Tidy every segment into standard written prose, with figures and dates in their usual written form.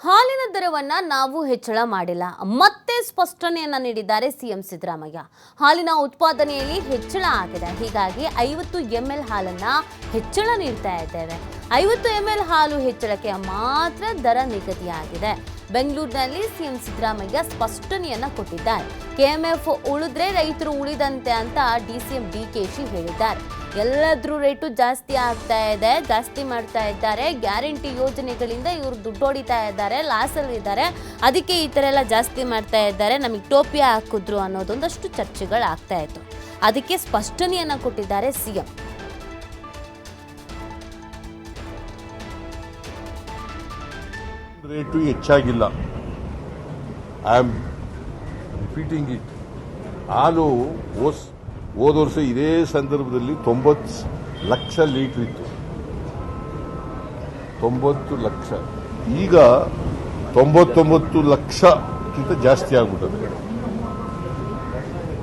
ಹಾಲಿನ ದರವನ್ನ ನಾವು ಹೆಚ್ಚಳ ಮಾಡಿಲ್ಲ ಮತ್ತೆ ಸ್ಪಷ್ಟನೆಯನ್ನ ನೀಡಿದ್ದಾರೆ ಸಿಎಂ ಸಿದ್ದರಾಮಯ್ಯ. ಹಾಲಿನ ಉತ್ಪಾದನೆಯಲ್ಲಿ ಹೆಚ್ಚಳ ಆಗಿದೆ, ಹೀಗಾಗಿ 50 ml ಹಾಲನ್ನ ಹೆಚ್ಚಳ ನೀಡ್ತಾ ಇದ್ದೇವೆ. 50 ml ಹಾಲು ಹೆಚ್ಚಳಕ್ಕೆ ಮಾತ್ರ ದರ ನಿಗದಿಯಾಗಿದೆ. ಬೆಂಗಳೂರಿನಲ್ಲಿ ಸಿಎಂ ಸಿದ್ದರಾಮಯ್ಯ ಸ್ಪಷ್ಟನೆಯನ್ನ ಕೊಟ್ಟಿದ್ದಾರೆ. ಕೆಎಂಎಫ್ ಉಳಿದ್ರೆ ರೈತರು ಉಳಿದಂತೆ ಅಂತ ಡಿಸಿಎಂ ಡಿಕೆಶಿ ಹೇಳಿದ್ದಾರೆ. ಎಲ್ಲದ್ರೂ ರೇಟು ಜಾಸ್ತಿ ಆಗ್ತಾ ಇದೆ, ಜಾಸ್ತಿ ಮಾಡ್ತಾ ಇದ್ದಾರೆ. ಗ್ಯಾರಂಟಿ ಯೋಜನೆಗಳಿಂದ ಇವರು ದುಡ್ಡು ಹೊಡಿತಾ ಇದ್ದಾರೆ, ಲಾಸಲ್ಲಿ ಇದ್ದಾರೆ, ಅದಕ್ಕೆ ಈ ಥರ ಎಲ್ಲ ಜಾಸ್ತಿ ಮಾಡ್ತಾ ಇದ್ದಾರೆ, ನಮಗೆ ಟೋಪಿಯಾ ಹಾಕಿದ್ರು ಅನ್ನೋದೊಂದಷ್ಟು ಚರ್ಚೆಗಳಾಗ್ತಾ ಇತ್ತು. ಅದಕ್ಕೆ ಸ್ಪಷ್ಟನೆಯನ್ನ ಕೊಟ್ಟಿದ್ದಾರೆ ಸಿಎಂ. ರೇಟು ಹೆಚ್ಚಾಗಿಲ್ಲ. I am repeating it. ಹಾಲು ಹೋದ ವರ್ಷ ಇದೇ ಸಂದರ್ಭದಲ್ಲಿ 90 ಲಕ್ಷ ಲೀಟರ್ ಇತ್ತು. 90 ಲಕ್ಷ, ಈಗ 99 ಲಕ್ಷಕ್ಕಿಂತ ಜಾಸ್ತಿ ಆಗ್ಬಿಟ್ಟದೆ.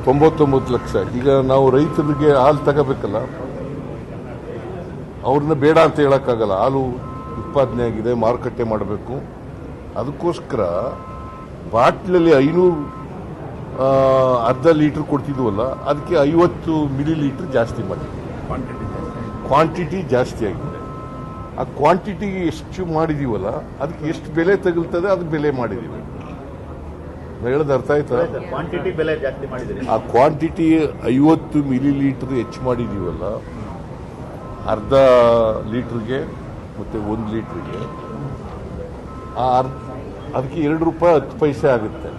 99 ಲಕ್ಷ. ಈಗ ನಾವು ರೈತರಿಗೆ ಹಾಲು ತಗೋಬೇಕಲ್ಲ, ಅವ್ರನ್ನ ಬೇಡ ಅಂತ ಹೇಳಕ್ಕಾಗಲ್ಲ. ಹಾಲು ಉತ್ಪಾದನೆ ಆಗಿದೆ, ಮಾರುಕಟ್ಟೆ ಮಾಡಬೇಕು. ಅದಕ್ಕೋಸ್ಕರ ಬಾಟ್ಲಲ್ಲಿ 500 ಅರ್ಧ ಲೀಟರ್ ಕೊಡ್ತಿದ್ವಲ್ಲ, ಅದಕ್ಕೆ 50 ಮಿಲಿ ಲೀಟರ್ ಜಾಸ್ತಿ ಮಾಡಿದ್ವಿ. ಕ್ವಾಂಟಿಟಿ ಜಾಸ್ತಿ ಆಗಿದೆ. ಆ ಕ್ವಾಂಟಿಟಿಗೆ ಎಷ್ಟು ಮಾಡಿದೀವಲ್ಲ, ಅದಕ್ಕೆ ಎಷ್ಟು ಬೆಲೆ ತಗುಲ್ತದೆ ಅದು ಬೆಲೆ ಮಾಡಿದೀವಿ. ಹೇಳೋದು ಅರ್ಥ ಆಯ್ತಾ? ಕ್ವಾಂಟಿಟಿ ಬೆಲೆ ಜಾಸ್ತಿ ಮಾಡಿದ್ರಿ. ಆ ಕ್ವಾಂಟಿಟಿ 50 ಮಿಲಿ ಲೀಟರ್ ಹೆಚ್ಚು ಮಾಡಿದೀವಲ್ಲ, ಅರ್ಧ ಲೀಟರ್ಗೆ ಮತ್ತೆ 1 ಲೀಟರ್ಗೆ ಅದಕ್ಕೆ ₹2.10 ಆಗುತ್ತೆ.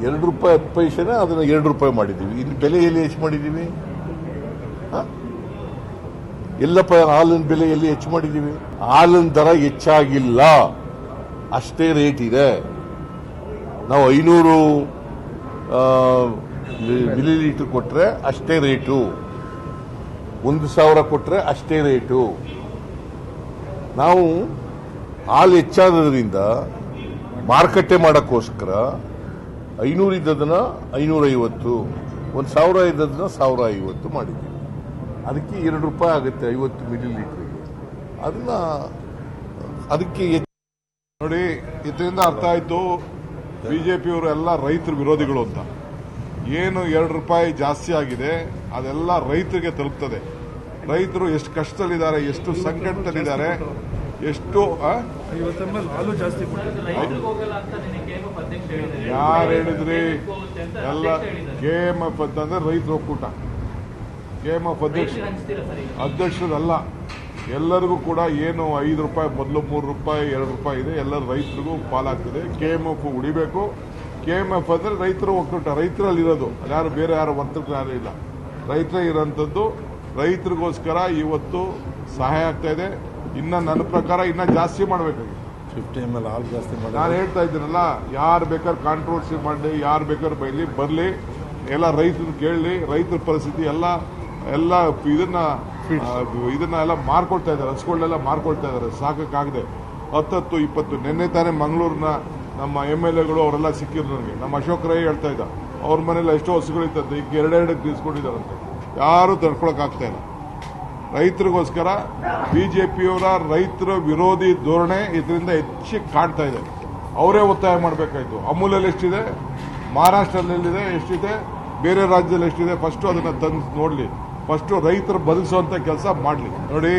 ₹2.10 ಅದನ್ನ ₹2 ಮಾಡಿದೀವಿ. ಇನ್ನು ಬೆಲೆ ಎಲ್ಲಿ ಹೆಚ್ಚು ಮಾಡಿದೀವಿ? ಎಲ್ಲಪ್ಪ ಹಾಲಿನ ಬೆಲೆ ಎಲ್ಲಿ ಹೆಚ್ಚು ಮಾಡಿದೀವಿ? ಹಾಲಿನ ದರ ಹೆಚ್ಚಾಗಿಲ್ಲ, ಅಷ್ಟೇ ರೇಟ್ ಇದೆ. ನಾವು 500 ಮಿಲಿ ಲೀಟರ್ ಕೊಟ್ರೆ ಅಷ್ಟೇ ರೇಟು, 1000 ಕೊಟ್ರೆ ಅಷ್ಟೇ ರೇಟು. ನಾವು ಹಾಲು ಹೆಚ್ಚಾದ್ರಿಂದ ಮಾರುಕಟ್ಟೆ ಮಾಡೋಕ್ಕೋಸ್ಕರ 500 ಇದ್ದದನ್ನ 550, 1000 ಇದ್ದದನ್ನ 1050 ಮಾಡಿದ್ದೀವಿ. ಅದಕ್ಕೆ ₹2 ಆಗುತ್ತೆ 50 ಮಿಲಿ ಲೀಟರ್ಗೆ. ಅದಕ್ಕೆ ನೋಡಿ, ಇದರಿಂದ ಅರ್ಥ ಆಯ್ತು ಬಿಜೆಪಿಯವರು ಎಲ್ಲ ರೈತರ ವಿರೋಧಿಗಳು ಅಂತ. ಏನು ₹2 ಜಾಸ್ತಿ ಆಗಿದೆ ಅದೆಲ್ಲ ರೈತರಿಗೆ ತಲುಪ್ತದೆ. ರೈತರು ಎಷ್ಟು ಕಷ್ಟದಲ್ಲಿದ್ದಾರೆ, ಎಷ್ಟು ಸಂಕಟದಲ್ಲಿದ್ದಾರೆ, ಎಷ್ಟು ಯಾರು ಹೇಳಿದ್ರಿ? ಎಲ್ಲ ಕೆಎಂಎಫ್ ಅಂತಂದ್ರೆ ರೈತರ ಒಕ್ಕೂಟ. ಕೆಎಂಎಫ್ ಅಧ್ಯಕ್ಷರಲ್ಲ, ಎಲ್ಲರಿಗೂ ಕೂಡ ಏನು ₹5 ಮೊದಲು ₹3 ₹2 ಇದೆ, ಎಲ್ಲ ರೈತರಿಗೂ ಪಾಲಾಗ್ತದೆ. ಕೆಎಂಎಫ್ ಉಳಿಬೇಕು. ಕೆಎಂಎಫ್ ಅಂದ್ರೆ ರೈತರ ಒಕ್ಕೂಟ, ರೈತರಲ್ಲಿರೋದು, ಯಾರು ಬೇರೆ ಯಾರು ವರ್ತಕರು ಯಾರು ಇಲ್ಲ, ರೈತರೇ ಇರೋಂಥದ್ದು. ರೈತರಿಗೋಸ್ಕರ ಇವತ್ತು ಸಹಾಯ ಆಗ್ತಾ ಇದೆ. ಇನ್ನ ನನ್ನ ಪ್ರಕಾರ ಇನ್ನ ಜಾಸ್ತಿ ಮಾಡಬೇಕಾಗಿದೆ. 50 ml ಹಾಲು ಜಾಸ್ತಿ ಮಾಡಿ ನಾನು ಹೇಳ್ತಾ ಇದ್ದೀನಲ್ಲ, ಯಾರು ಬೇಕಾದ್ರೆ ಕಾಂಟ್ರವರ್ಸಿ ಮಾಡಲಿ, ಯಾರು ಬೇಕಾದ್ರೆ ಬರಲಿ, ಎಲ್ಲ ರೈತರು ಕೇಳಲಿ. ರೈತರ ಪರಿಸ್ಥಿತಿ ಎಲ್ಲ ಇದನ್ನ ಎಲ್ಲ ಮಾರ್ಕೊಳ್ತಾ ಇದ್ದಾರೆ, ಹಸುಗಳನ್ನೆಲ್ಲ ಮಾರ್ಕೊಳ್ತಾ ಇದ್ದಾರೆ, ಸಾಕಾಗದೆ 10, 20. ನಿನ್ನೆ ತಾನೇ ಮಂಗಳೂರಿನ ನಮ್ಮ MLAಗಳು ಅವರೆಲ್ಲ ಸಿಕ್ಕಿದ್ರು ನನಗೆ. ನಮ್ಮ ಅಶೋಕ್ ರೈ ಹೇಳ್ತಾ ಇದ್ದ, ಅವ್ರ ಮನೇಲಿ ಎಷ್ಟೋ ಹಸುಗಳಿತ್ತಂತೆ, ಈಗ 2 ತಿಳಿಸ್ಕೊಂಡಿದ್ದಾರಂತೆ. ಯಾರು ತಡ್ಕೊಳಕ್ಕಾಗ್ತಾ ಇಲ್ಲ. ರೈತರಿಗೋಸ್ಕರ ಬಿಜೆಪಿಯವರ ರೈತರ ವಿರೋಧಿ ಧೋರಣೆ ಇದರಿಂದ ಹೆಚ್ಚು ಕಾಡ್ತಾ ಇದೆ. ಅವರೇ ಒತ್ತಾಯ ಮಾಡಬೇಕಾಯ್ತು. ಅಮೂಲಲ್ಲಿ ಎಷ್ಟಿದೆ, ಮಹಾರಾಷ್ಟ್ರದಲ್ಲಿದೆ ಎಷ್ಟಿದೆ, ಬೇರೆ ರಾಜ್ಯದಲ್ಲಿ ಎಷ್ಟಿದೆ, ಫಸ್ಟ್ ಅದನ್ನ ತಂದು ನೋಡ್ಲಿ, ಫಸ್ಟ್ ರೈತರು ಬದುಕಿಸುವಂತ ಕೆಲಸ ಮಾಡಲಿ. ನೋಡಿ.